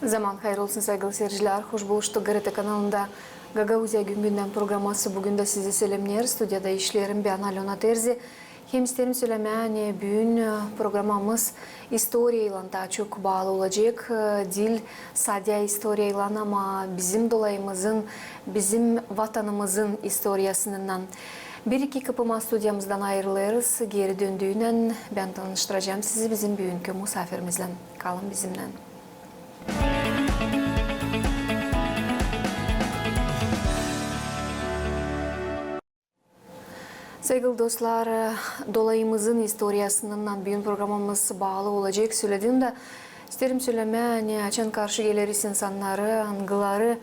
Zaman hayır olsun sevgili seyirciler. Hoş buluştuk GRT kanalında. Gagauzya Gündem programması bugün de sizi selamlar. Stüdyoda işlerim ben Alona Terzi. Hem isterim söylemeye bugün programımız istoriya daha çok bağlı olacak. Dil sadece istoriya ama bizim dolayımızın, bizim vatanımızın historiasından. Bir iki kapıma stüdyamızdan ayrılırız. Geri döndüğünden ben tanıştıracağım sizi bizim bugünkü misafirimizle. Kalın bizimle. Sevgili dostlar, dolayımızın historiasından bugün programımız bağlı olacak. Söylediğimde isterim söylemeye açan karşı geliriz insanları, angıları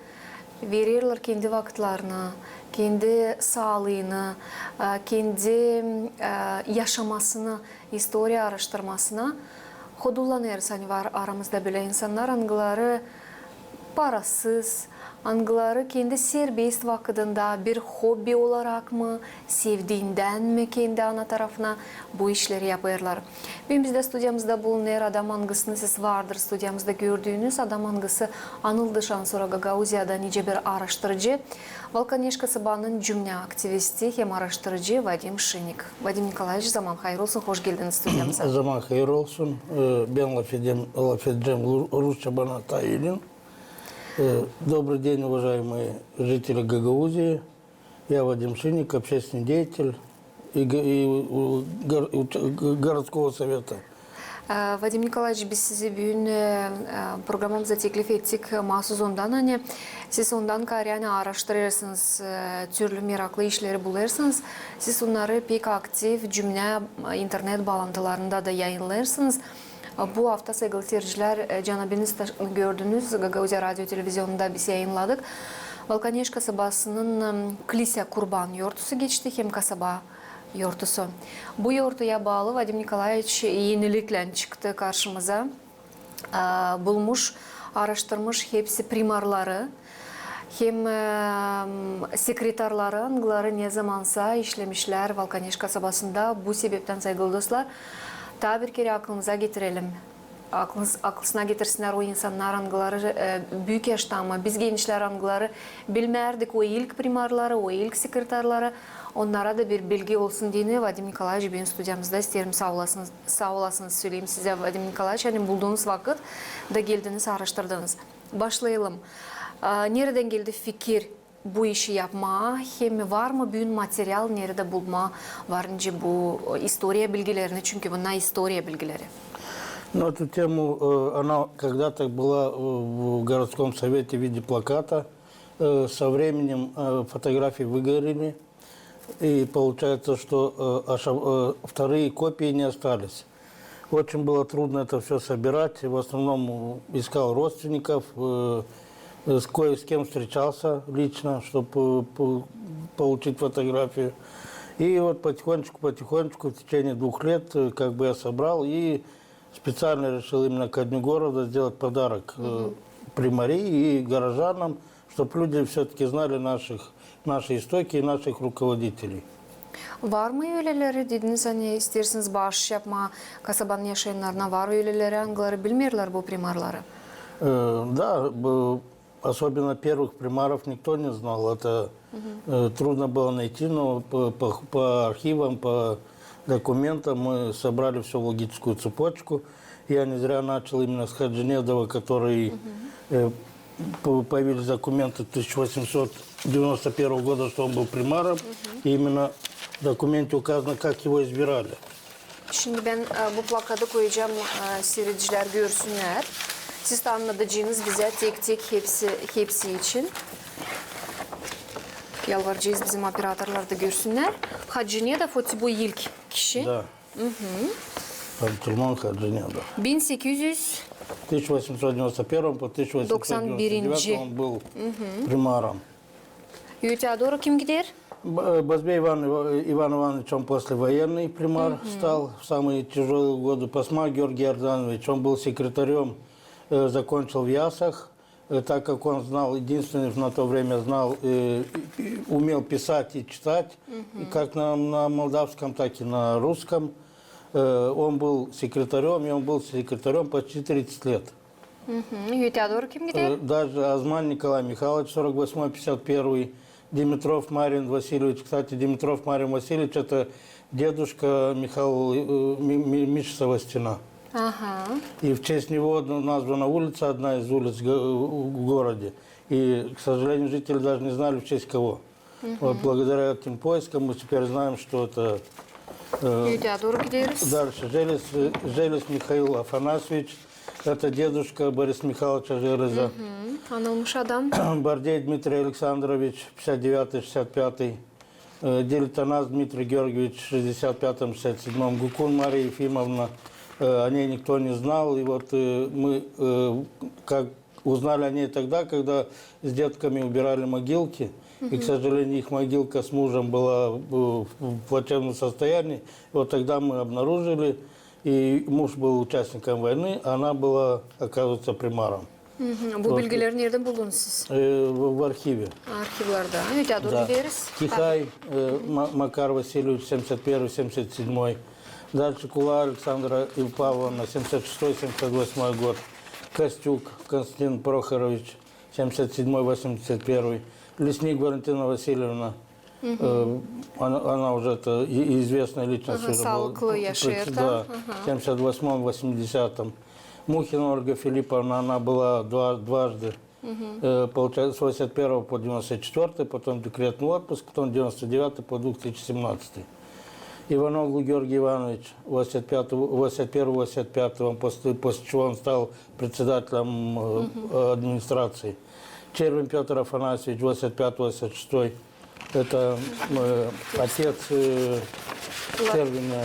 verirler kendi vakitlerini, kendi sağlığını, kendi yaşamasını, historia araştırmasına kodullanırız. Hani var aramızda böyle insanlar, angıları parasız, angıları kendi serbest vakitinde bir hobi olarak mı, sevdiğinden mi kendi ana tarafına bu işleri yapıyorlar. Bizde stüdyamızda bulunan adam angısını siz vardır stüdyamızda gördüğünüz adam angısı anıldıktan sonra Gagauzya'da nice bir araştırıcı, Balkanyeş kasabasının cümle aktivisti hem araştırıcı Vadim Şinik. Vadim Nikolaevич, zaman hayır olsun, hoş geldiniz stüdyamıza. Zaman hayır olsun. Ben Lafedjem Rusça bana Taилin. Добрый день, уважаемые жители Гагаузии. Я Вадим Шиник, общественный деятель и городского совета. Vadim Nikolaevич, biz sizi bugün programımıza teklif ettik. Mahsus ondan hani siz ondan yani araştırırsınız, türlü meraklı işleri bulursunuz. Siz onları pek aktif cümle internet bağlantılarında da yayınlarsınız. Bu hafta sevgili seyirciler, canabiniz gördünüz, Gagauzya Radyo Televizyonu'nda biz yayınladık. Balkanyeş kasabasının Klisya Kurban yurtusu geçti, hem kasaba yurtusu. Bu yurtuya bağlı Vadim Nikolaevich yenilikle çıktı karşımıza. Bulmuş, araştırmış hepsi primarları, hem sekreterları, angıları ne zamansa işlemişler Balkanyeş kasabasında. Bu sebepten sevgili dostlar, daha bir kere aklınıza getirelim. Aklına getirsinler o insanlar angıları büyük yaşta ama biz gençler angıları bilmerdik o ilk primarları, o ilk sekreterleri. Onlara da bir bilgi olsun diye Vadim Nikolaevich benim stüdyamızda isterim sağ olasınız söyleyeyim size Vadim Nikolaevich. Hani bulduğunuz vakit da geldiniz araştırdınız. Başlayalım. Nereden geldi fikir bu işi yapma, hem var mı bugün materyal nerede bulma varınca bu historia bilgilerini, çünkü bunlar historia bilgileri. Ну, эту тему, она когда-то была в городском совете в виде плаката. Со временем фотографии выгорели, и получается, что вторые копии не остались. Очень было трудно это все собирать. В основном искал родственников, кое с кем встречался лично, чтобы получить фотографию. И вот потихонечку в течение 2 лет как бы я собрал и специально решил именно ко Дню города сделать подарок примарии и горожанам, чтобы люди все-таки знали наши истоки и наших руководителей. Var mı öyleleri dediniz, hani isterseniz bağış yapma kasabanın yaşayanlarına, var öyleleri angıları bilmiyorlar bu primarları? Да, особенно первых примаров никто не знал. Это трудно было найти, но по архивам, по документам мы собрали всю логическую цепочку. Я не зря начал именно с Хаджинедова, который появились документы 1891 года, что он был примаром. И именно в документе указано, как его избирали. Şimdi ben bu plakada koyacağım, seyirciler görsünler. Siz de anlatacağınız bize tek tek hepsi için. Yalvaracağız bizim operatörler de görsünler. Haджинедов bu ilk kişi. Да. Тюрман Хаджинедов. 1891 по 1899 он был примаром. Теодора kim gider? Базбей Иван Иванович, он послевоенный примар стал в самые тяжелые годы. Пасма Георгий Арданович, он был секретарем, закончил в Ясах, так как он знал, единственный на то время знал, умел писать и читать, как на молдавском, так и на русском. Он был секретарем, и он был секретарем почти 30 лет. Ютядор ким кетер? Даже Азман Николай Михайлович, 48-51. Димитров Марин Васильевич. Кстати, Димитров Марин Васильевич – это дедушка Мишева стена. Ага. И в честь него названа улица, одна из улиц в городе. И, к сожалению, жители даже не знали, в честь кого. Вот благодаря этим поискам мы теперь знаем, что это... Ютядор кетерис? Дальше. Желез Михаил Афанасьевич. Это дедушка Бориса Михайловича Железа. Анылмыш адам. Бардей Дмитрий Александрович, 59-65. Делитанас Дмитрий Георгиевич, 65-67. Гукун Мария Ефимовна. О ней никто не знал. И вот мы как узнали о ней тогда, когда с детками убирали могилки. И, к сожалению, их могилка с мужем была в плачевном состоянии. И вот тогда мы обнаружили, и муж был участником войны, а она была, оказывается, примаром. Бу билгелер нерден булдунуз сиз? В архиве. Архивларда. Ютядор Да. кетерис? Кихай Макар Васильевич, 71-77. Дальше Кула Александра и Павловна, 76-78 год. Костюк Константин Прохорович, 77-81. Лесник Валентина Васильевна, она уже это известная личность. Уже Салклы Яшерта. Да, 78-80. Мухина Ольга Филипповна, она была дважды. Получается, с 81 по 94, потом декретный отпуск, потом 99 по 2017. Иванов Георгий Иванович, 81-85, после чего он стал председателем администрации. Червин Петр Афанасьевич, 85-86. Это отец Червина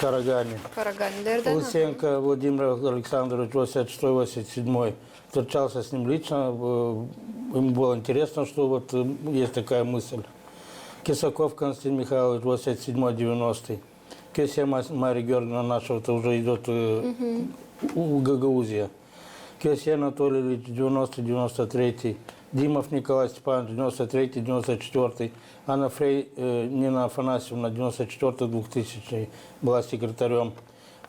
Карагани. Караганилерден. Лысенко Владимир Александрович, 86-87. Встречался с ним лично. Ему было интересно, что вот есть такая мысль. Кисаков Константин Михайлович, 87-90. Кесия Мария Георгиевна наша, это уже идет у Гагаузия. Кесия Анатолий Ильич, 90-93. Димов Николай Степанович, 93-94. Анна Фрей Нина Афанасьевна, 94-2000, была секретарем.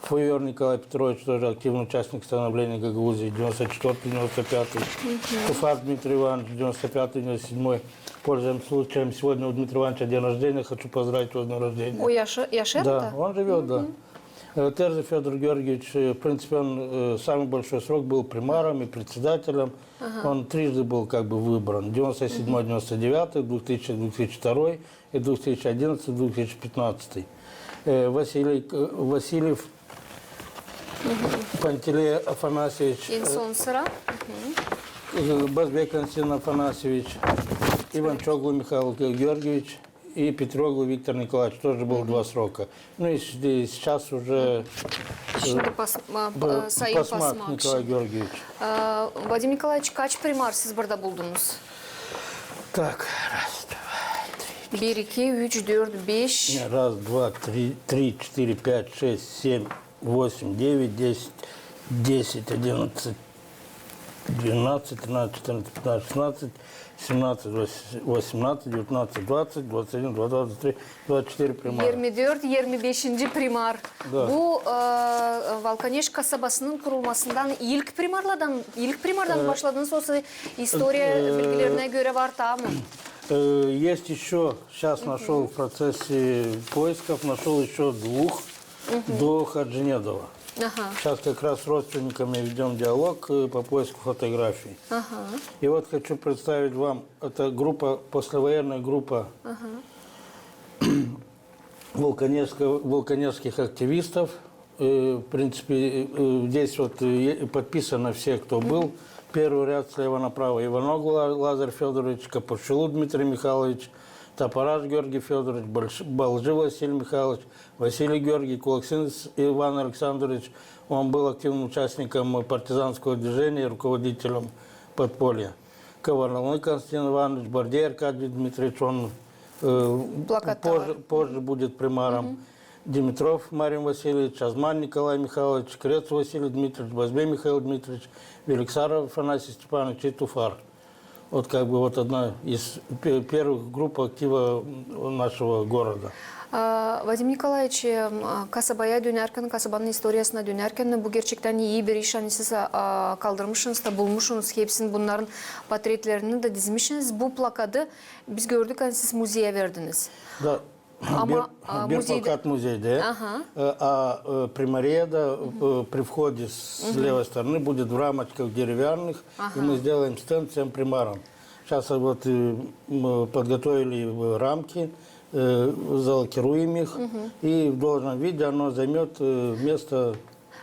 Фуер Николай Петрович, тоже активный участник становления Гагаузии, 94-95. Куфар Дмитрий Иванович, 95-97. Пользуясь случаем, сегодня у Дмитрия Ивановича день рождения, хочу поздравить его с днем рождения. О, Яшерта? Да, он живет, да. Терзев Федор Георгиевич, в принципе, он самый большой срок был примаром и председателем. Он трижды был как бы выбран. 97-99, 2000-2002 и 2011-2015. Васильев Пантелей Афанасьевич, Инсонсера. Базбек Константин Афанасьевич, Иванчоглу Михаил Георгиевич и Петроглу Виктор Николаевич, тоже был 2 срока. Ну и сейчас уже Şimdi Sayın Пасмак Пасмак. Николай Георгиевич. Вадим Николаевич, kaç primar siz burada buldunuz? Так, раз, 1, 2, 3, 4, 5. два, раз, два, три, 4, 5, 6, 7, 8, 9, 10, 10, 11, 12, 13, 14, 15, 16, 17, 18, 19, 20, 21, 22, 23, 24 primar. 24, 25. primar. Да. Bu Valkaneş kasabasının kurulmasından ilk primardan başladınız olsa historia bilgilerine göre var tamam mı? Есть еще, сейчас нашел в процессе поисков, нашел еще 2 до Хаджинедова. Ага. Сейчас как раз с родственниками ведем диалог по поиску фотографий. Ага. И вот хочу представить вам, это группа, послевоенная группа вулканевских активистов. В принципе, здесь вот подписано все, кто был. Первый ряд слева направо Иванов Лазарь Федорович, Капушилу Дмитрий Михайлович, Топораж Георгий Федорович, Балжи Василий Михайлович, Василий Георгий Кулаксин Иван Александрович. Он был активным участником партизанского движения, руководителем подполья. Коварловой Константин Иванович, Бардей Аркадий Дмитриевич, он позже будет примаром. Димитров Марин Васильевич, Азман Николай Михайлович, Крец Василий Дмитриевич, Базбей Михаил Дмитриевич, Великсаров Афанасий Степанович и Туфар. Вот как бы вот одна из первых групп актива нашего города. Вадим Николаевич, касабая дөнеркен, касабанын историясына дөнеркен, bu gerçekten iyi bir iş hani siz kaldırmışsınız da bulmuşsunuz hepsini bunların portretlerini de dizmişsiniz. Bu plakadı biz gördük hani siz müzeye verdiniz. Да. Ama Bir muzeyde... плакат музейда, Ага. при Мариеда при входе с левой стороны будет в рамочках деревянных, и мы сделаем стенд всем примарам. Сейчас вот мы подготовили рамки, залакируем их, и в должном виде оно займет место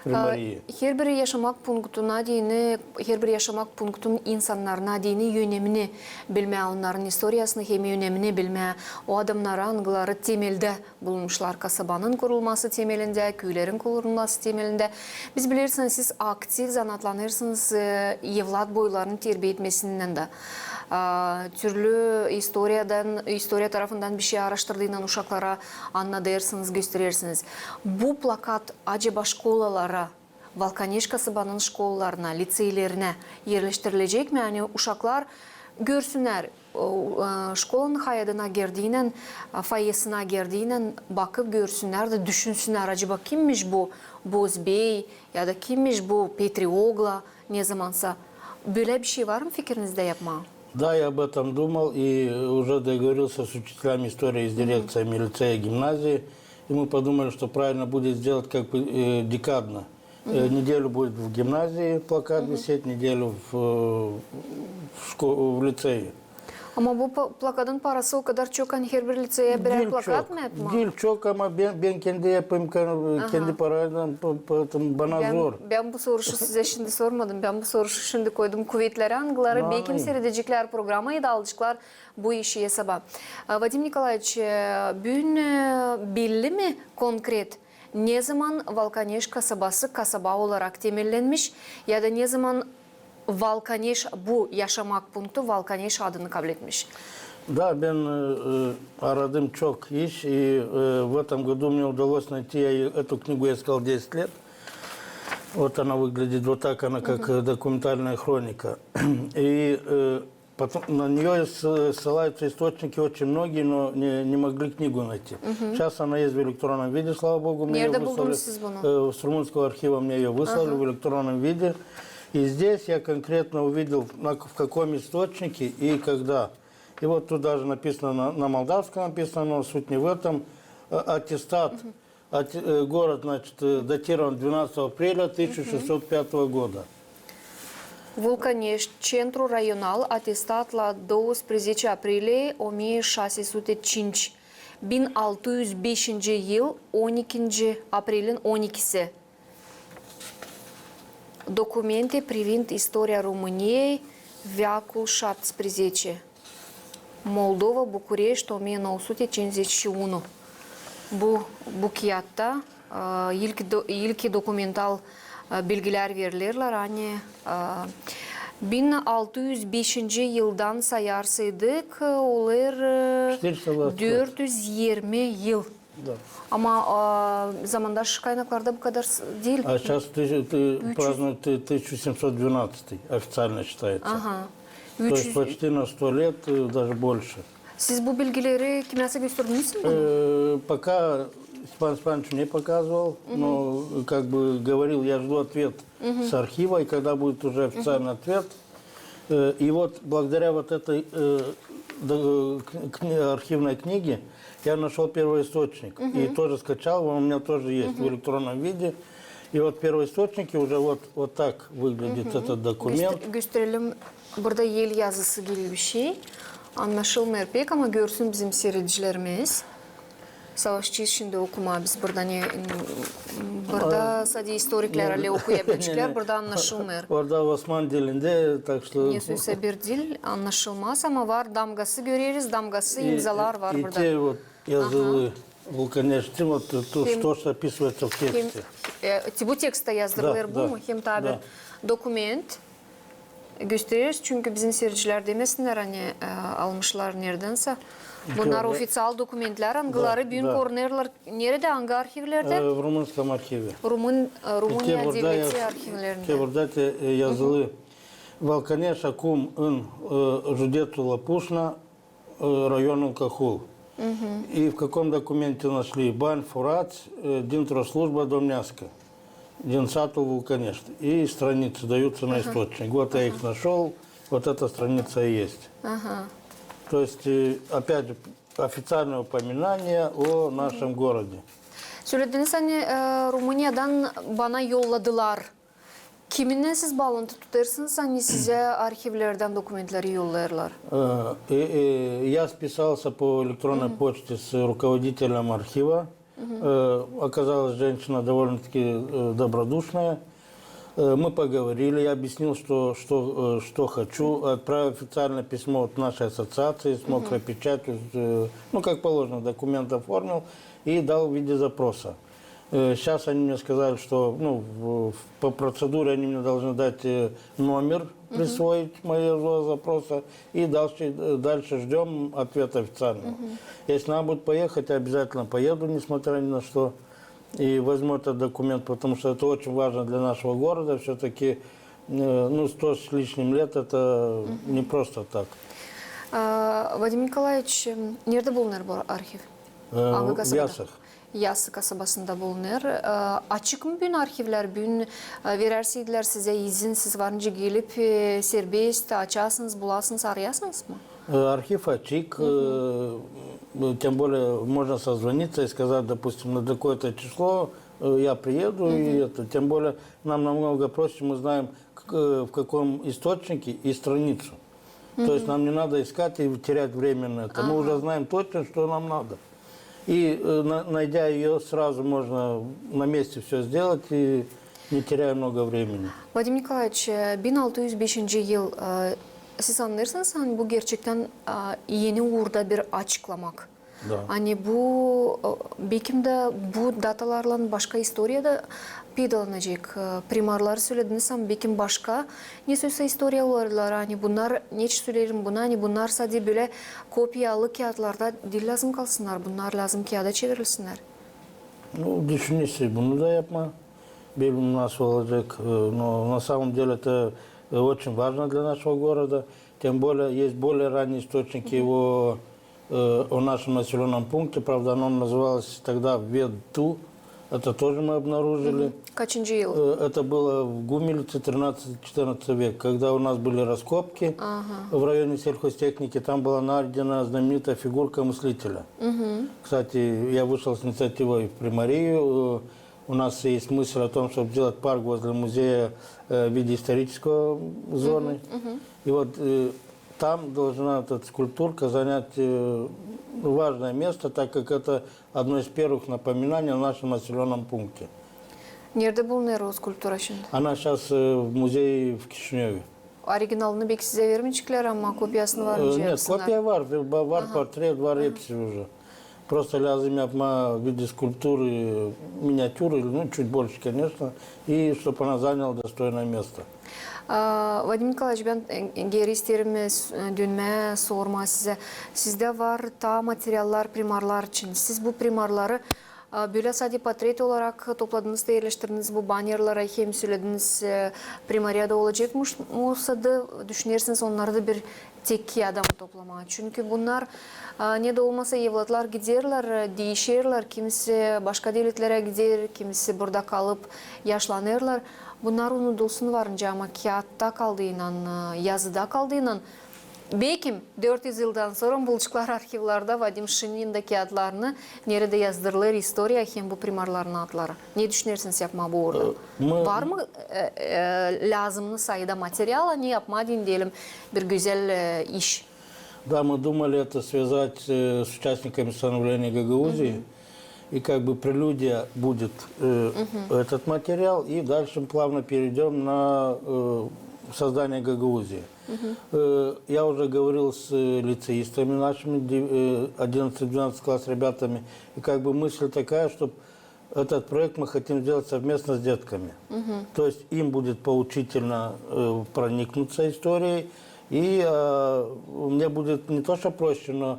примарии. Her bir yaşamak punktuna diyini, her bir yaşamak punktun insanlarına diyini yönemini bilme, onların historiyasını hem yönemini bilme, o adamlara angıları temelde bulmuşlar. Kasabanın kurulması temelinde, köylerin kurulması temelinde. Biz bilirsiniz siz aktif zanatlanırsınız evlat boylarını terbiye etmesinden de. Türlü historia tarafından bir şey araştırdığından uşaklara anlatırsınız, gösterirsiniz. Bu plakat acaba şkolalara, Valkaneş kasabanın şkolalarına, liseylerine yerleştirilecek mi? Yani uşaklar görsünler, şkolanın hayatına girdiğinden, fayesine girdiğinden bakıp görsünler de düşünsünler. Acaba kimmiş bu Bozbey ya da kimmiş bu Petriogla ne zamansa? Böyle bir şey var mı fikrinizde yapma? Да, я об этом думал и уже договорился с учителями истории из дирекциями лицея и гимназии. И мы подумали, что правильно будет сделать как бы декадно. Неделю будет в гимназии плакат висеть, неделю в лицее. Ama bu plakatın parası o kadar çok hani her bir liseye birer plakat mı yapma? Değil çok ama ben kendi yapayım, kendi paramdan bana zor. Ben bu soruyu size şimdi sormadım. Ben bu soruyu şimdi koydum. Kuvvetleri angıları, belki seyredecekler programı da alacaklar bu işi hesaba. Vadim Nikolaevich, bugün belli mi konkret? Ne zaman Valkaneş kasabası kasaba olarak temellenmiş ya da ne zaman Valkaneş bu yaşamak punktu Valkaneş adını kabul etmiş. Да, ben aradım çok iş и в этом году мне удалось найти, я эту книгу я искал 10 лет. Вот она выглядит вот так, она как документальная хроника. И потом на нее ссылаются источники очень многие, но не могли книгу найти. Сейчас она есть в электронном виде, слава богу, мне ее выслали. С румынского архива мне ее выслали в электронном виде. И здесь я конкретно увидел, в каком источнике и когда. И вот тут даже написано, на молдавском написано, но суть не в этом. Аттестат, город, значит, датирован 12 апреля 1605 года. Vulcanești, centru raional, atestat la 12 aprilie 1605. 1605 yıl 12 aprilin 12'si. Documente privind istoria României, veacul 17. Moldova, București, 1951. Bu bukiyatta ilk dokumental bilgiler verirler. Hani 1605 yıldan sayarsaydık olur 420 yıl. Да. Ama zamandaş kaynaklarda bu kadar değil. А сейчас празднуют 1712 официально считается. Ага. То есть почти на 100 лет, даже больше. Siz bu bilgileri kimyasa gösterdiniz mi? Пока Степан Степанович мне показывал, но как бы говорил, я жду ответ с архива, и когда будет уже официальный ответ. И вот благодаря вот этой архивной книге я нашел первоисточник. И тоже скачал, он у меня тоже есть в электронном виде. И вот в первоисточнике уже вот так выглядит этот документ. Gösterelim. Burada yel yazısı gibi bir şey. Anlaşılmıyor pek ama görsün bizim seyredicilerimiz. Savaşçıyız şimdi okuma. Biz burada burada sadece historiklerle okuyabilecekler. Burada anlaşılmıyor. Orada Osmanlı dilinde, так что... Neyse bir dil anlaşılmaz ama var damgası görüyoruz. Damgası imzalar var burada. И те вот yazılı Vulcaneşti, вот то, что описывается в тексте. Bu tekste yazdıkları bu mu? Hem tabi dokument gösteririz. Çünkü bizim seyirciler demesinler hani almışlar neredense. Bunlar ofisyal dokumentler, angıları büyük kornerler. Nerede hangi arşivlerde? В румынском архиве. Rumınya devleti arşivlerinde. Burada yazılı Valkaneş Akum în județul Lăpușna, rayonul Cahul. И в каком документе нашли Бань, Фурац, Динтрослужба Домняска, Динсату Вулканешт. И страницы даются на источник. Вот я их нашел, вот эта страница и есть. То есть, опять же, официальное упоминание о нашем городе. Söylediğiniz hani Rumuniya'dan bana yolladılar. Kiminle siz bağlantı tutarsınız? Hani size arşivlerden dokumentleri yollarlar. Я списался по электронной почте с руководителем архива. Оказалась женщина довольно-таки добродушная. Мы поговорили, я объяснил, что хочу. Отправил официальное письмо от нашей ассоциации с мокрой печатью, ну, как положено, документ оформил и дал в виде запроса. Сейчас они мне сказали, что по процедуре они мне должны дать номер, присвоить моего запроса, и дальше ждем ответа официального. Если надо будет поехать, я обязательно поеду, несмотря ни на что, и возьму этот документ, потому что это очень важно для нашего города. Все-таки 100 с лишним лет это не просто так. Vadim Nikolaevich, nerede bulunur bu arşiv? В Ясах. Yassı kasabasında bulunur. Açık mı bütün arşivler? Bütün verersiydiler size izin, siz varınca gelip serbest açarsınız, bulasınız, arayasınız mı? Архив АЧИК, тем более можно созвониться и сказать, допустим, на такое-то число я приеду, и это, тем более нам намного проще, мы знаем, в каком источнике и страницу. То есть нам не надо искать и терять время на это. Мы уже знаем точно, что нам надо. И найдя ее, сразу можно на месте все сделать и не теряя много времени. Vadim Nikolaevich, 1605 yıl siz anlarsınız hani bu gerçekten yeni uğurda bir açıklamak. Да. Hani bu belki de bu datalarla başka historiyada paydalanacak. Primarlar söylediniz ama belki başka ne sözse historiya olurlar. Hani bunlar ne söylerim buna hani bunlar sadece böyle kopyalı kağıtlarda değil lazım kalsınlar. Bunlar lazım kağıda çevrilsinler. Düşünün işte bunu da yapma. Bilmem nasıl olacak. Но на самом деле это очень важно для нашего города. Тем более есть более ранние источники о нашем населенном пункте. Правда, оно называлось тогда Ведту. Это тоже мы обнаружили. Kaçıncı yıl? Это было в Гумельце 13-14 век, когда у нас были раскопки в районе сельхозтехники. Там была найдена знаменитая фигурка мыслителя. Кстати, я вышел с инициативой в Примарию. У нас есть мысль о том, чтобы сделать парк возле музея в виде исторической зоны. И вот там должна эта скульптурка занять важное место, так как это одно из первых напоминаний о нашем населенном пункте. Nerede bulunuyor o skulptura şimdi? Она сейчас в muzее в Кишиневе. Orijinalini belki size vermeyecekler ama kopyasını varınca Нет, yapsınlar. копия var портрет, var hepsi уже. Просто lazım yapma в виде скульптуры, миниатюры, чуть больше, конечно, и чтобы она заняла достойное место. Vadim Nikolaevich, ben geri isterim dönme, sorma size. Sizde var ta materyaller primarlar için. Siz bu primarları böyle sadece portret olarak topladınız da yerleştirdiniz. Bu bannerlara hem söylediniz primariyada olacakmış. Olsa da düşünürsünüz onları da bir tek adam toplama. Çünkü bunlar ne de olmasa evlatlar giderler, değişirler. Kimisi başka devletlere gider, kimisi burada kalıp yaşlanırlar. Bunlar unutulsun varınca ama kağıtta kaldığıyla, yazıda kaldığıyla belki 400 yıldan sonra buluşuklar arşivlerde Vadim Şin'in kağıtlarını nerede yazdırılır historia hem bu primarların adları. Ne düşünürsünüz yapma bu orada? Var mı lazımlı sayıda materyal, ne yapma diyelim bir güzel iş? Да, мы думали это связать с участниками становления Гагаузии. И как бы прелюдия будет этот материал, и дальше плавно перейдем на создание Гагаузии. Я уже говорил с лицеистами нашими, 11-12 класс ребятами, и как бы мысль такая, что этот проект мы хотим сделать совместно с детками. То есть им будет поучительно проникнуться историей, и мне будет не то что проще, но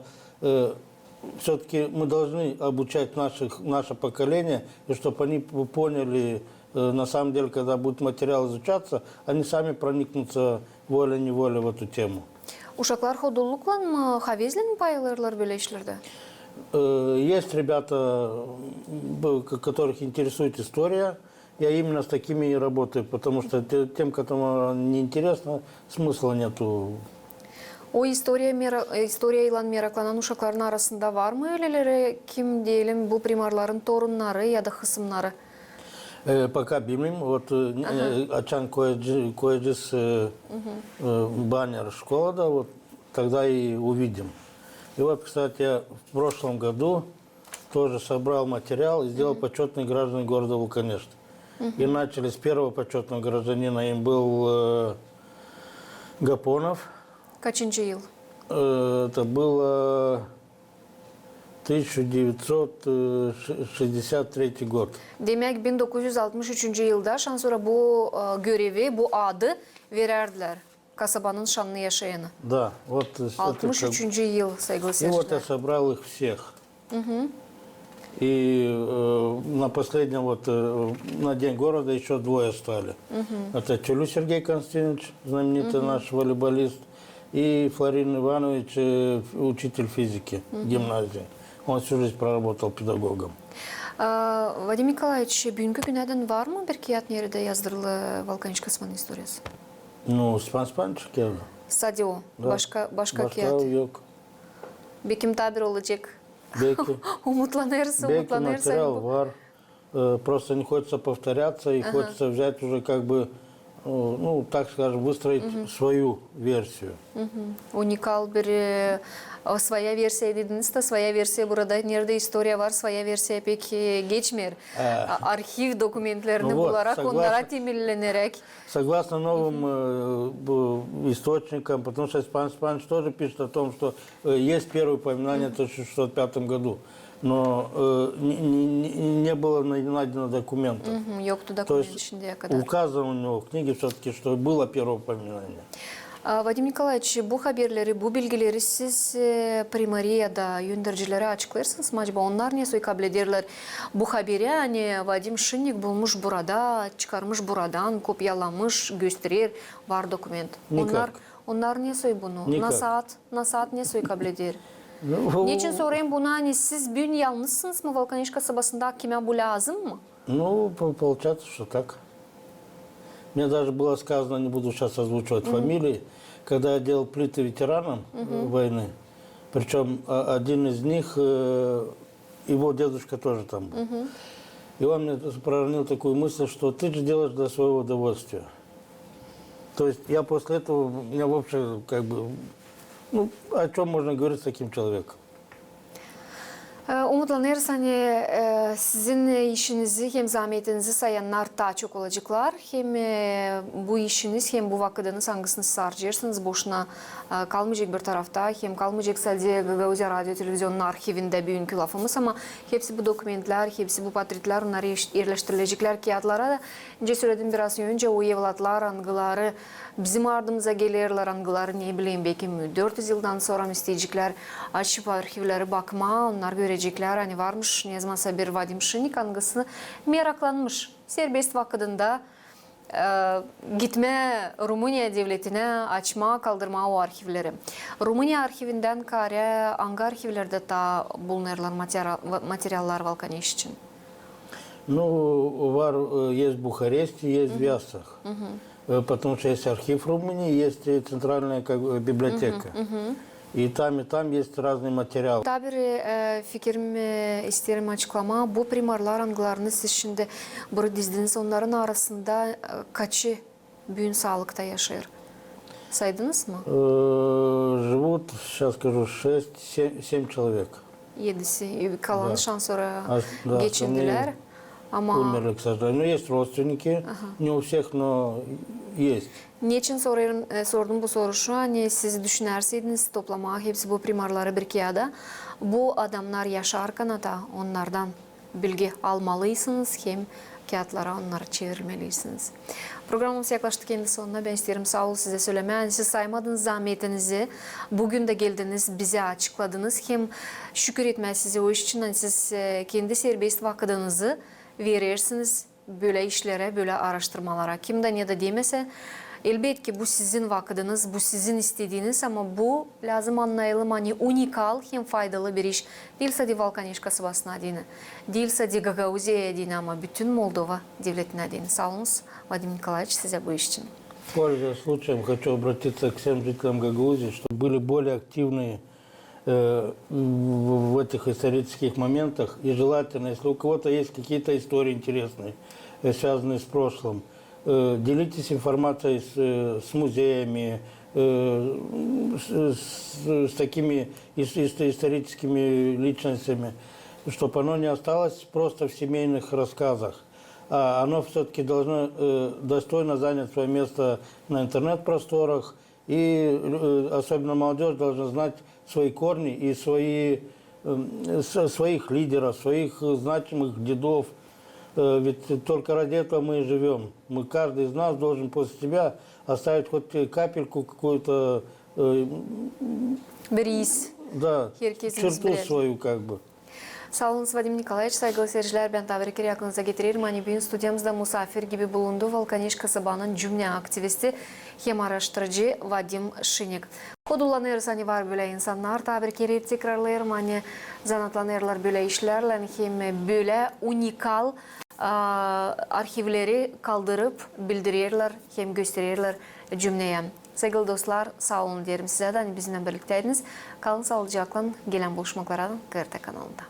все-таки мы должны обучать наше поколение, и чтобы они поняли, на самом деле, когда будет материал изучаться, они сами проникнутся волей-неволей в эту тему. Uşaklar hodulukla mı, havezle mi paylarlar böyle işlerde? Есть ребята, которых интересует история. Я именно с такими и работаю, потому что тем, которым не интересно, смысла нету. O история илан meraklanan uşakların arasında var mı öyleleri kim diyelim bu primarların torunları ya da kısımları? Пока bilmiyorum. Вот açan koyacağız баннер школа, да, вот тогда и увидим. И вот, кстати, я в прошлом году тоже собрал материал и сделал почетный граждан города Волконешт. И начали с первого почетного гражданина, им был Гапонов. Kaçıncı yıl? Это было 1963 год. Demek 1963 yılda şansora bu görevi, bu adı vererdiler. Kasabanın şanlı yaşayanı. Да, вот. 63 yıl saygılı И вот я seyirciler. собрал их всех. И на последнем, вот на День города еще двое стали. Это Челю Сергей Константинович, знаменитый наш волейболист, и Флорин Иванович, учитель физики гимназии. Он всю жизнь проработал педагогом. Vadim Nikolaevич, bugünkü günlerden var mı bir kağıt nerede yazdırılı Volkanich Kasman'ın istoriyası? Ну, Степан Степанович geldi. Sadece o. Да. Başka kağıt. yok. Bekim tabir olacak. Belki Umutlanırsa. материал var. Просто не хочется повторяться и хочется взять уже как бы, ну, так скажем, выстроить свою версию. Unikal bir своя versiya dediniz de своя versiya burada nerede istoriya var своя versiya pek geçmiyor. Arşiv dokumentlerini Ну вот, bularak согласно- onlara temellenerek. Согласно новым источникам, потому что Степан Степанович тоже пишет о том, что есть первое упоминание в 1605 году, но не было найдено документов. Yoktu То dokument есть şimdiye kadar. указано у него в книге все-таки, что было первое упоминание. Vadim Nikolaevich, bu haberleri, bu bilgileri siz primariyada yöndericilere açıklarsınız mı acaba? Onlar ne soy kabul ederler? Bu haberi hani Vadim Şinnik bulmuş burada, çıkarmış buradan, kopyalamış, gösterir, var dokument. Nikak. Onlar ne soy bunu? Nikak. Nasat ne soy kabul eder? Ну, Niçin sorayım bunu? Hani siz bugün yalnızsınız mı Volkanich kasabasında? Kime bu lazım mı? Ну, получается, что так. Мне даже было сказано, не буду сейчас озвучивать фамилии, когда я делал плиты ветеранам войны, причем один из них, его дедушка тоже там был. И он мне проронил такую мысль, что ты же делаешь для своего удовольствия. То есть я после этого, у меня вообще как бы, ну, о чем можно говорить с таким человеком? Umutlanırız hani sizin işinizi hem zahmetinizi sayanlar daha çok olacaklar. Hem bu işiniz hem bu vakıdınız hangisini siz harcayarsınız boşuna kalmayacak bir tarafta. Hem kalmayacak sadece Gagauziya Radyo Televizyonu'nun arşivinde bugünkü lafımız ama hepsi bu dokumentler, hepsi bu portretler onları yerleştirilecekler kağıtlara da. Önce söyledim biraz önce o evlatlar, angıları bizim ardımıza gelirler, angıları ne bileyim belki 400 yıldan sonra isteyecekler açıp arşivleri bakma, onlar görecekler. Hani varmış ne zamansa bir Vadim Şinnik angısını meraklanmış. Serbest vakıdında gitme Rumıniya devletine açma, kaldırma o arşivleri. Rumıniya arşivinden kare hangi arşivlerde da bulunurlar materyaller Volkanich için? Ну, ВАР есть в Бухаресте, есть в Вязцах. Потому что есть архив Румынии, есть и центральная библиотека. И там есть разный материал. Daha bir fikrimi isterim açıklama. Bu primarlar angılarını siz şimdi burada dizdiniz. Onların arasında kaçı bugün sağlıkta yaşıyor? Saydınız mı? Живут, сейчас скажу, 6-7 человек. 7'si. Kalanı şansora Да, geçindiler. Ama умерли, к сожалению. Ну, есть родственники, не у всех, но есть. niçin sordum bu soru şu hani siz düşünerseydiniz toplama hepsi bu primarları bir kağıda bu adamlar yaşarken da onlardan bilgi almalısınız hem kağıtlara onları çevirmelisiniz. Programımız yaklaştı kendi sonuna. Ben isterim sağ olun size söylemeye. Siz saymadınız zahmetinizi. Bugün de geldiniz, bize açıkladınız. Hem şükür etmez size o iş için. Yani siz kendi serbest vakıdınızı verirsiniz böyle işlere, böyle araştırmalara. Kimden ya da demese Elbette bu sizin vakıdınız, bu sizin istediğiniz ama bu lazım anlayalım hani unikal hem faydalı bir iş. Değilse de Valkanişka Sıvası'na adını, değilse de Gagauziya adını ama bütün Moldova devletine adını. Sağ olunuz Vadim Nikolaevич size bu iş için. Пользуясь случаем, хочу обратиться к всем жителям Гагаузии, чтобы были более активные в этих исторических моментах. И желательно, если у кого-то есть какие-то истории интересные, связанные с прошлым, делитесь информацией с музеями, с такими историческими личностями, чтобы оно не осталось просто в семейных рассказах. А оно все-таки должно достойно занять свое место на интернет-просторах, и особенно молодежь должна знать свои корни и своих лидеров, своих значимых дедов. Ведь только ради этого мы и живем. Каждый из нас должен после себя оставить хоть капельку какую-то, да, черту свою как бы. Sağ olun Vadim Nikolaevich, saygılı seyirciler. Ben tabrikleri aklınıza getiririm. Hani bugün stüdyomuzda misafir gibi bulundu Valkaniş kasabasının cümle aktivisti hem araştırıcı Vadim Shinik. Kodullanırız hani var böyle insanlar tabrikleri tekrarlayırım hani zanatlanırlar böyle işlerle hem böyle unikal arşivleri kaldırıp bildirirler hem gösterirler cümleye. Saygılı dostlar sağ olun derim size de hani bizimle birlikteydiniz. Kalın sağlıcakla gelen buluşmalara KRT kanalında.